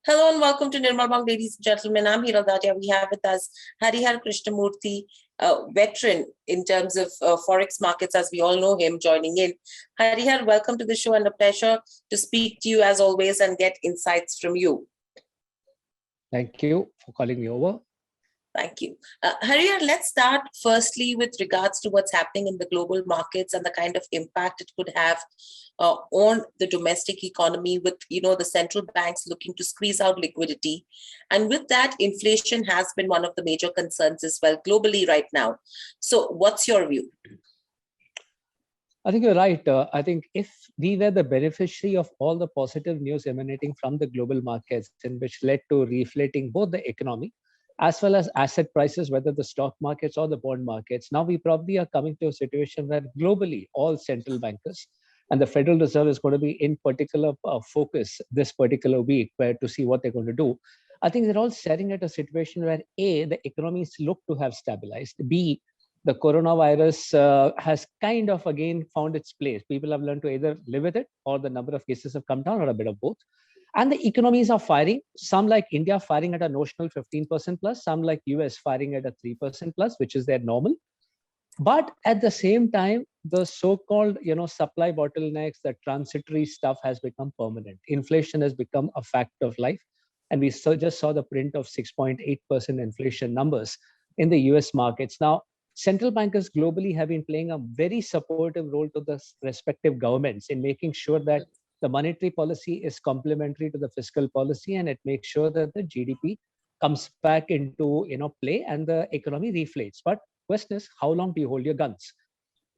Hello and welcome to Nirmal Bang, ladies and gentlemen. I'm Hira Dadia. We have with us Harihar Krishnamurthy, veteran in terms of forex markets, as we all know him, joining in. Harihar, welcome to the show and a pleasure to speak to you as always and get insights from you. Thank you for calling me over. Thank you. Harihar, let's start firstly with regards to what's happening in the global markets and the kind of impact it could have on the domestic economy with, the central banks looking to squeeze out liquidity. And with that, inflation has been one of the major concerns as well globally right now. So what's your view? I think you're right. I think if we were the beneficiary of all the positive news emanating from the global markets, in which led to reflating both the economy as well as asset prices, whether the stock markets or the bond markets, now we probably are coming to a situation where globally all central bankers and the Federal Reserve is going to be in particular focus this particular week where to see what they're going to do. I think they're all staring at a situation where A, the economies look to have stabilized, B, the coronavirus has kind of again found its place. People have learned to either live with it or the number of cases have come down or a bit of both. And the economies are firing, some like India firing at a notional 15% plus, some like US firing at a 3% plus, which is their normal. But at the same time, the so-called supply bottlenecks, the transitory stuff has become permanent. Inflation has become a fact of life. And we just saw the print of 6.8% inflation numbers in the US markets. Now, central bankers globally have been playing a very supportive role to the respective governments in making sure that the monetary policy is complementary to the fiscal policy, and it makes sure that the GDP comes back into play and the economy reflates. But question is, how long do you hold your guns?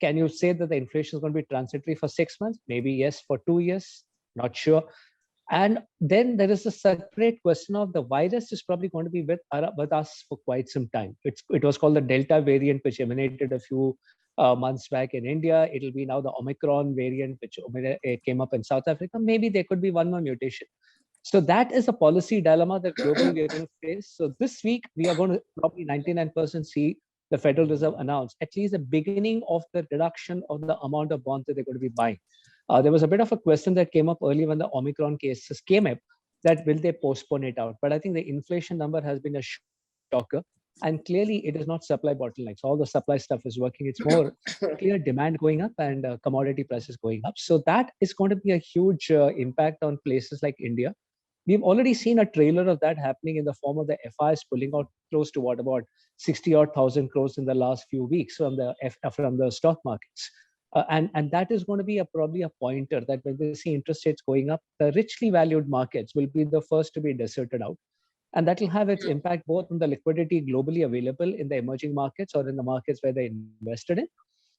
Can you say that the inflation is going to be transitory for 6 months? Maybe yes, for 2 years, not sure. And then there is a separate question of the virus is probably going to be with us for quite some time. It was called the Delta variant, which emanated a few months back in India. It'll be now the Omicron variant, which came up in South Africa. Maybe there could be one more mutation. So that is a policy dilemma that globally we are going to face. So this week, we are going to probably 99% see the Federal Reserve announce at least the beginning of the reduction of the amount of bonds that they're going to be buying. There was a bit of a question that came up early when the Omicron cases came up, that will they postpone it out? But I think the inflation number has been a shocker. And clearly, it is not supply bottlenecks. All the supply stuff is working. It's more clear demand going up and commodity prices going up. So that is going to be a huge impact on places like India. We've already seen a trailer of that happening in the form of the FIs pulling out close to about 60,000 crores in the last few weeks from the stock markets. And that is going to be probably a pointer that when they see interest rates going up, the richly valued markets will be the first to be deserted out. And that will have its impact both on the liquidity globally available in the emerging markets or in the markets where they invested in.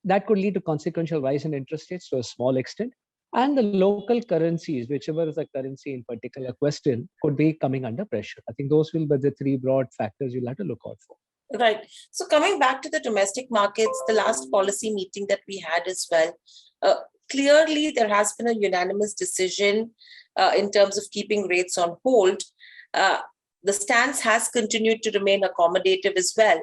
That could lead to consequential rise in interest rates to a small extent. And the local currencies, whichever is the currency in particular question, could be coming under pressure. I think those will be the three broad factors you'll have to look out for. Right. So coming back to the domestic markets, the last policy meeting that we had as well, clearly there has been a unanimous decision in terms of keeping rates on hold. The stance has continued to remain accommodative as well.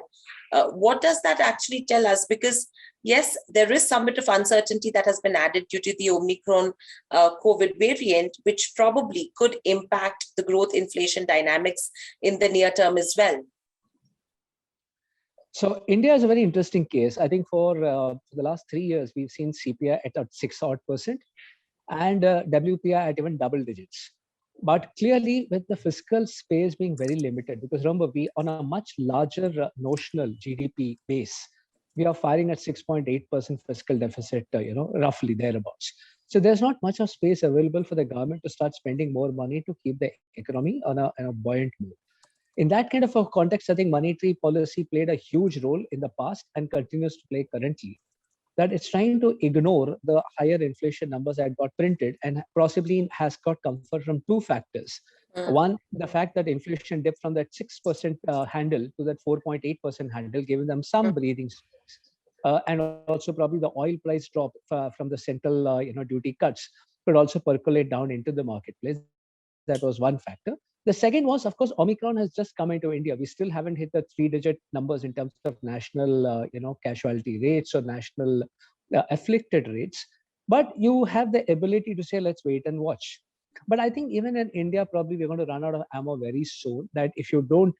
What does that actually tell us? Because yes, there is some bit of uncertainty that has been added due to the Omicron COVID variant, which probably could impact the growth inflation dynamics in the near term as well. So India is a very interesting case. I think for the last 3 years, we've seen CPI at 6% and WPI at even double digits. But clearly, with the fiscal space being very limited, because remember, we on a much larger notional GDP base, we are firing at 6.8% fiscal deficit, roughly thereabouts. So there's not much of space available for the government to start spending more money to keep the economy on a buoyant move. In that kind of a context, I think monetary policy played a huge role in the past and continues to play currently. That it's trying to ignore the higher inflation numbers that got printed and possibly has got comfort from two factors. One, the fact that inflation dipped from that 6% handle to that 4.8% handle, giving them some breathing space. And also probably the oil price drop from the central duty cuts could also percolate down into the marketplace. That was one factor. The second was, of course, Omicron has just come into India. We still haven't hit the 3-digit numbers in terms of national, casualty rates or national afflicted rates. But you have the ability to say, let's wait and watch. But I think even in India, probably we're going to run out of ammo very soon. That if you don't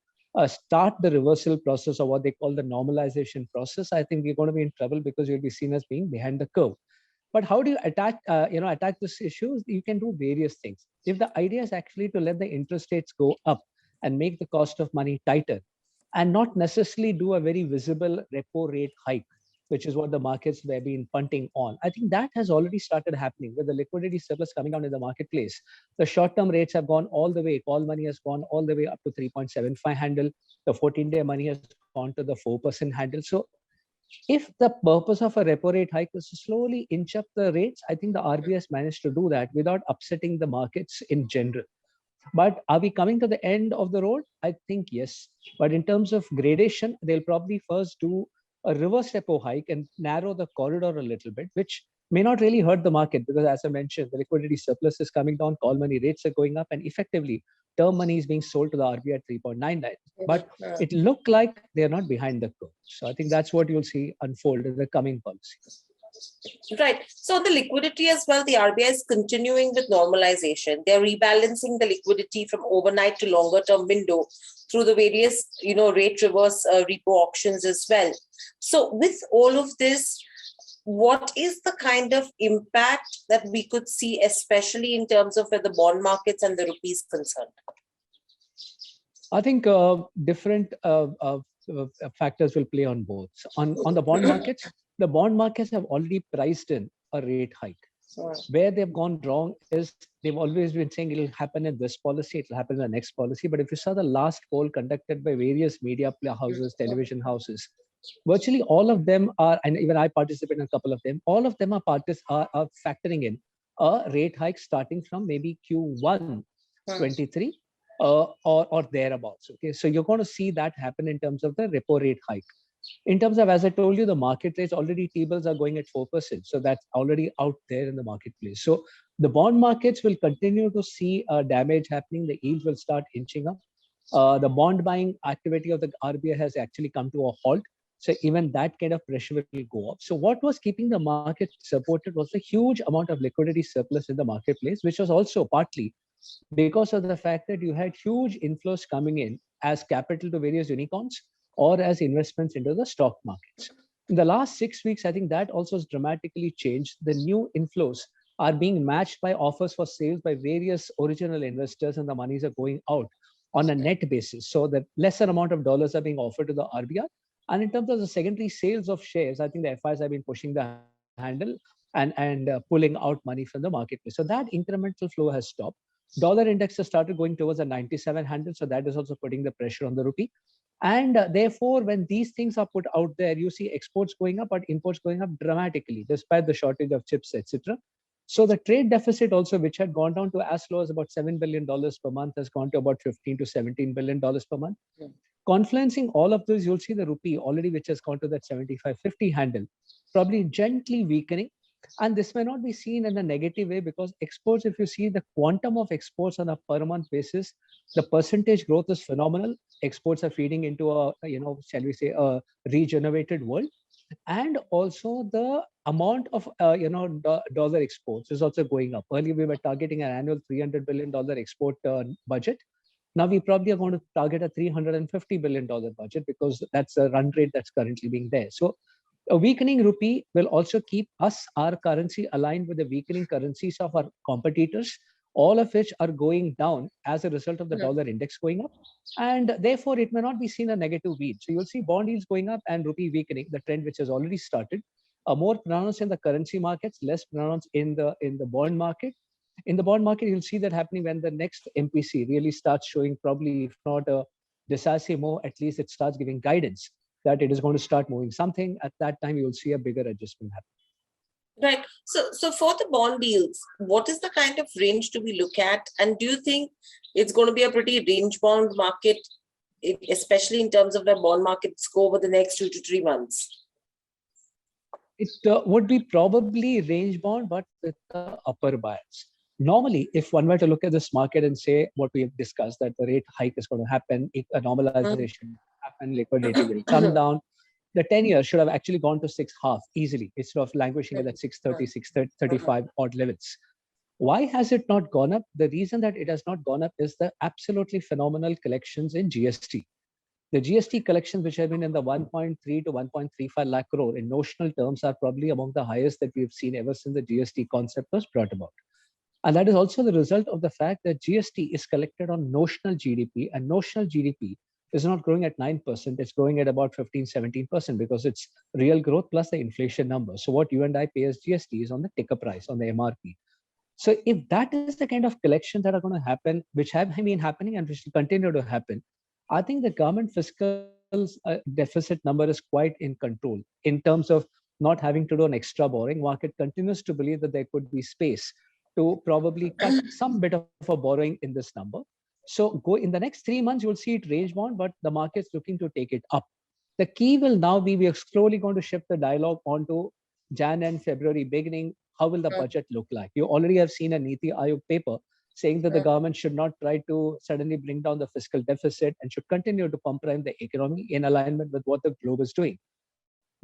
start the reversal process or what they call the normalization process, I think we're going to be in trouble because you'll be seen as being behind the curve. But how do you attack this issue? You can do various things. If the idea is actually to let the interest rates go up and make the cost of money tighter, and not necessarily do a very visible repo rate hike, which is what the markets have been punting on. I think that has already started happening with the liquidity surplus coming down in the marketplace. The short-term rates have gone all the way. Call money has gone all the way up to 3.75 handle. The 14-day money has gone to the 4% handle. So if the purpose of a repo rate hike is to slowly inch up the rates, I think the RBI has managed to do that without upsetting the markets in general. But are we coming to the end of the road? I think yes. But in terms of gradation, they'll probably first do a reverse repo hike and narrow the corridor a little bit, which may not really hurt the market because, as I mentioned, the liquidity surplus is coming down, call money rates are going up, and effectively, term money is being sold to the RBI at 3.99. But it looked like they're not behind the curve. So I think that's what you'll see unfold in the coming policy. Right. So the liquidity as well, the RBI is continuing with normalization. They're rebalancing the liquidity from overnight to longer term window through the various, rate reverse repo auctions as well. So with all of this, what is the kind of impact that we could see, especially in terms of where the bond markets and the rupee is concerned? I think different factors will play on both. On the bond markets, the bond markets have already priced in a rate hike. Where they've gone wrong is they've always been saying it'll happen in this policy, it'll happen in the next policy. But if you saw the last poll conducted by various media houses, television houses, virtually all of them are, and even I participate in a couple of them, all of them are factoring in a rate hike starting from maybe Q1 23 or thereabouts. Okay, so you're going to see that happen in terms of the repo rate hike. In terms of, as I told you, the market rates already T-bills are going at 4%. So that's already out there in the marketplace. So the bond markets will continue to see damage happening. The yields will start inching up. The bond buying activity of the RBI has actually come to a halt. So even that kind of pressure will go up. So what was keeping the market supported was a huge amount of liquidity surplus in the marketplace, which was also partly because of the fact that you had huge inflows coming in as capital to various unicorns or as investments into the stock markets. In the last 6 weeks, I think that also has dramatically changed. The new inflows are being matched by offers for sales by various original investors, and the monies are going out on a net basis. So the lesser amount of dollars are being offered to the RBI. And in terms of the secondary sales of shares, I think the FIs have been pushing the handle and pulling out money from the marketplace. So that incremental flow has stopped. Dollar index has started going towards a 97 handle. So that is also putting the pressure on the rupee. And therefore, when these things are put out there, you see exports going up, but imports going up dramatically, despite the shortage of chips, etc. So the trade deficit also, which had gone down to as low as about $7 billion per month, has gone to about $15 to $17 billion per month. Yeah. Confluencing all of this, you'll see the rupee already, which has gone to that 75.50 handle, probably gently weakening. And this may not be seen in a negative way because exports, if you see the quantum of exports on a per month basis, the percentage growth is phenomenal. Exports are feeding into a, shall we say, a regenerated world. And also the amount of, dollar exports is also going up. Earlier, we were targeting an annual $300 billion export budget. Now we probably are going to target a $350 billion budget because that's the run rate that's currently being there. So a weakening rupee will also keep our currency aligned with the weakening currencies of our competitors, all of which are going down as a result of the dollar index going up. And therefore, it may not be seen a negative read. So you'll see bond yields going up and rupee weakening, the trend which has already started, more pronounced in the currency markets, less pronounced in the bond market. In the bond market, you'll see that happening when the next MPC really starts showing probably, if not a decisive move, at least it starts giving guidance that it is going to start moving something. At that time, you'll see a bigger adjustment happen. Right. So for the bond deals, what is the kind of range do we look at? And do you think it's going to be a pretty range bound market, especially in terms of the bond markets go over the next 2 to 3 months? It would be probably range bound, but with the upper bias. Normally, if one were to look at this market and say what we have discussed, that the rate hike is going to happen, a normalization happen, liquidity will come down, the 10-year should have actually gone to 6.5 easily, instead of languishing at that 6.30, 6.35 odd levels. Why has it not gone up? The reason that it has not gone up is the absolutely phenomenal collections in GST. The GST collections, which have been in the 1.3 to 1.35 lakh crore in notional terms, are probably among the highest that we've seen ever since the GST concept was brought about. And that is also the result of the fact that GST is collected on notional GDP, and notional GDP is not growing at 9%, it's growing at about 15, 17% because it's real growth plus the inflation number. So what you and I pay as GST is on the ticker price, on the MRP. So if that is the kind of collections that are going to happen, which have been happening and which will continue to happen, I think the government fiscal deficit number is quite in control in terms of not having to do an extra borrowing. Market continues to believe that there could be space to probably cut some bit of a borrowing in this number. So go in the next 3 months, you'll see it range bound, but the market's looking to take it up. The key will now be we are slowly going to shift the dialogue onto Jan and February beginning. How will the budget look like? You already have seen a Niti Aayog paper saying that the government should not try to suddenly bring down the fiscal deficit and should continue to pump prime the economy in alignment with what the globe is doing.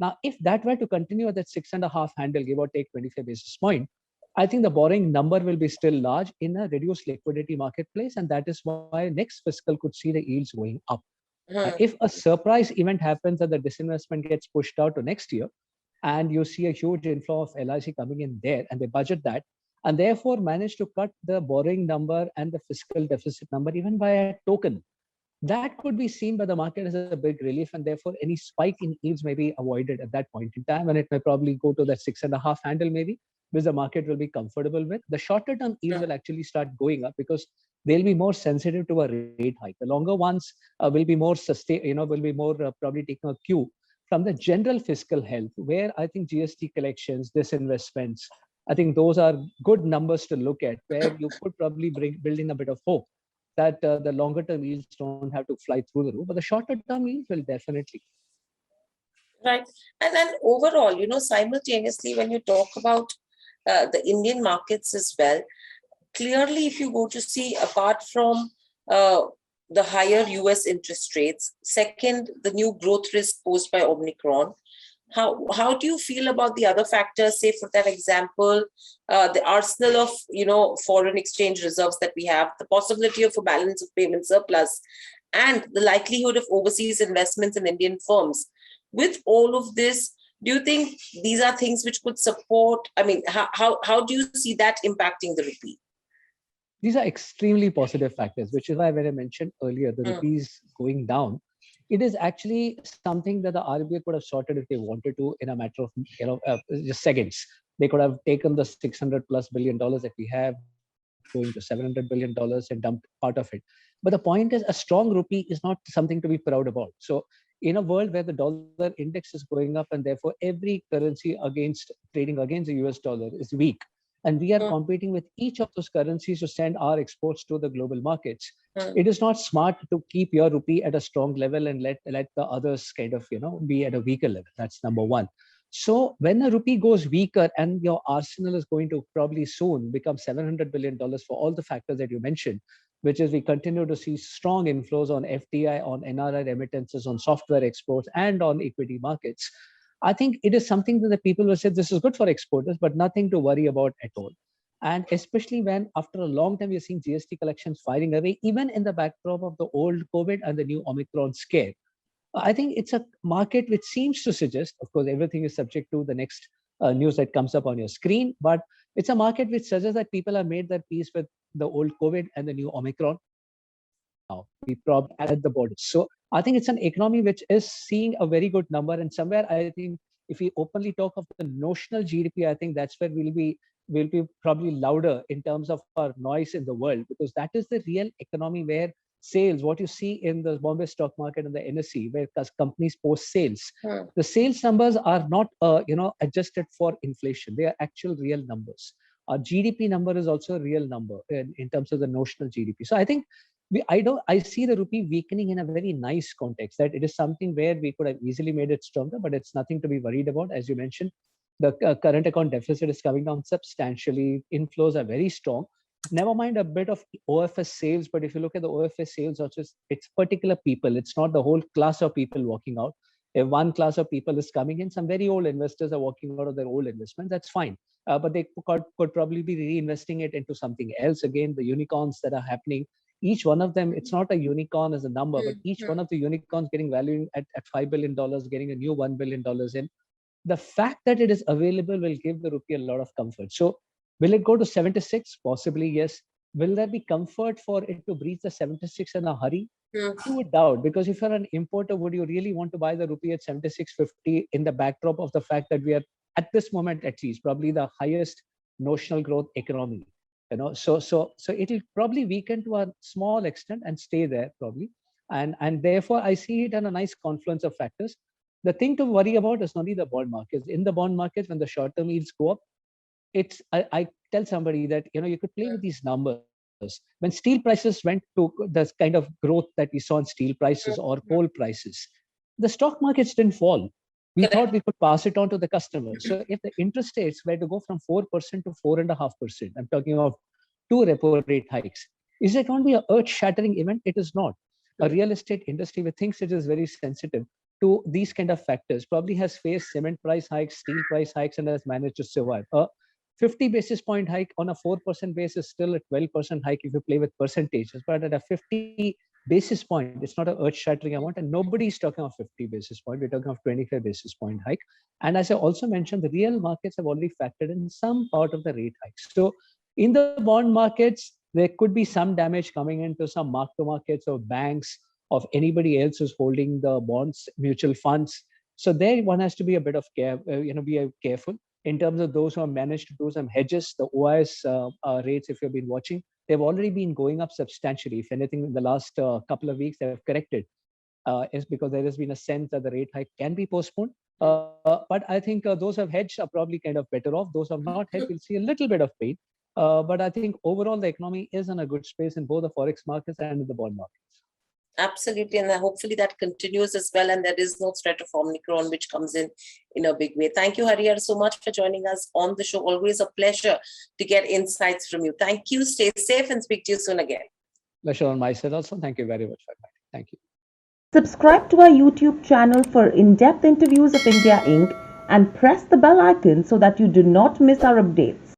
Now, if that were to continue at that 6.5 handle, give or take 25 basis point, I think the borrowing number will be still large in a reduced liquidity marketplace. And that is why next fiscal could see the yields going up. If a surprise event happens that the disinvestment gets pushed out to next year, and you see a huge inflow of LIC coming in there, and they budget that, and therefore manage to cut the borrowing number and the fiscal deficit number even by a token, that could be seen by the market as a big relief, and therefore any spike in yields may be avoided at that point in time, and it may probably go to that 6.5 handle maybe, which the market will be comfortable with. The shorter term yields will actually start going up because they'll be more sensitive to a rate hike. The longer ones will be more will be more probably taking a cue from the general fiscal health, where I think GST collections, disinvestments, I think those are good numbers to look at, where you could probably build in a bit of hope that the longer term yields don't have to fly through the roof, but the shorter term yields will definitely. Right. And then overall, simultaneously, when you talk about the Indian markets as well, clearly, if you go to see, apart from the higher US interest rates, second, the new growth risk posed by Omicron, how do you feel about the other factors? Say, for that example, the arsenal of foreign exchange reserves that we have, the possibility of a balance of payment surplus, and the likelihood of overseas investments in Indian firms. With all of this, do you think these are things which could support? I mean, how do you see that impacting the rupee? These are extremely positive factors, which is why when I mentioned earlier, the rupee is going down. It is actually something that the RBI could have sorted if they wanted to in a matter of just seconds. They could have taken the $600+ billion that we have, going to $700 billion and dumped part of it. But the point is, a strong rupee is not something to be proud about. So in a world where the dollar index is going up and therefore every currency trading against the US dollar is weak, and we are competing with each of those currencies to send our exports to the global markets, it is not smart to keep your rupee at a strong level and let the others kind of be at a weaker level. That's number one. So when the rupee goes weaker and your arsenal is going to probably soon become $700 billion for all the factors that you mentioned, which is we continue to see strong inflows on FDI, on NRI remittances, on software exports, and on equity markets, I think it is something that the people will say this is good for exporters, but nothing to worry about at all. And especially when after a long time, we're seeing GST collections firing away, even in the backdrop of the old COVID and the new Omicron scare. I think it's a market which seems to suggest, of course, everything is subject to the next news that comes up on your screen, but it's a market which suggests that people have made their peace with the old COVID and the new Omicron. Now we probably at the borders. So I think it's an economy which is seeing a very good number. And somewhere I think if we openly talk of the notional GDP, I think that's where we'll be probably louder in terms of our noise in the world, because that is the real economy where sales, what you see in the Bombay stock market and the NSE, where companies post sales, the sales numbers are not adjusted for inflation. They are actual real numbers. Our GDP number is also a real number in terms of the notional GDP. So I think I see the rupee weakening in a very nice context, that it is something where we could have easily made it stronger, but it's nothing to be worried about. As you mentioned, the current account deficit is coming down substantially. Inflows are very strong. Never mind a bit of OFS sales, but if you look at the OFS sales, it's particular people. It's not the whole class of people walking out. If one class of people is coming in, some very old investors are walking out of their old investment, that's fine. But they could probably be reinvesting it into something else. Again, the unicorns that are happening, each one of them, it's not a unicorn as a number, but each one of the unicorns getting valued at $5 billion, getting a new $1 billion in. The fact that it is available will give the rupee a lot of comfort. So will it go to 76? Possibly, yes. Will there be comfort for it to breach the 76 in a hurry? To a doubt, because if you're an importer, would you really want to buy the rupee at 76.50 in the backdrop of the fact that we are at this moment, at least, probably the highest notional growth economy? So it'll probably weaken to a small extent and stay there probably, and therefore I see it in a nice confluence of factors. The thing to worry about is only the bond markets. In the bond markets, when the short-term yields go up, I tell somebody that you could play with these numbers. When steel prices went to the kind of growth that we saw in steel prices or coal prices, the stock markets didn't fall. We thought we could pass it on to the customers. So if the interest rates were to go from 4% to 4.5%, I'm talking of 2 repo rate hikes, is it going to be an earth-shattering event? It is not. A real estate industry which thinks it is very sensitive to these kind of factors probably has faced cement price hikes, steel price hikes, and has managed to survive. 50 basis point hike on a 4% base is still a 12% hike if you play with percentages, but at a 50 basis point, it's not an earth-shattering amount, and nobody's talking of 50 basis point. We're talking of 25 basis point hike. And as I also mentioned, the real markets have already factored in some part of the rate hikes. So in the bond markets, there could be some damage coming into some mark-to-markets of banks, of anybody else who's holding the bonds, mutual funds. So there one has to be a bit of care, be careful. In terms of those who have managed to do some hedges, the OIS rates, if you've been watching, they've already been going up substantially. If anything, in the last couple of weeks, they have corrected. Is because there has been a sense that the rate hike can be postponed. But I think those who have hedged are probably kind of better off. Those who have not hedged will see a little bit of pain. But I think overall, the economy is in a good space in both the forex markets and in the bond markets. Absolutely, and hopefully that continues as well, and there is no threat of Omicron which comes in a big way. Thank you, Harihar, so much for joining us on the show. Always a pleasure to get insights from you. Thank you. Stay safe and speak to you soon again. Pleasure on my side also. Thank you very much for that. Thank you. Subscribe to our YouTube channel for in-depth interviews of India Inc. and press the bell icon so that you do not miss our updates.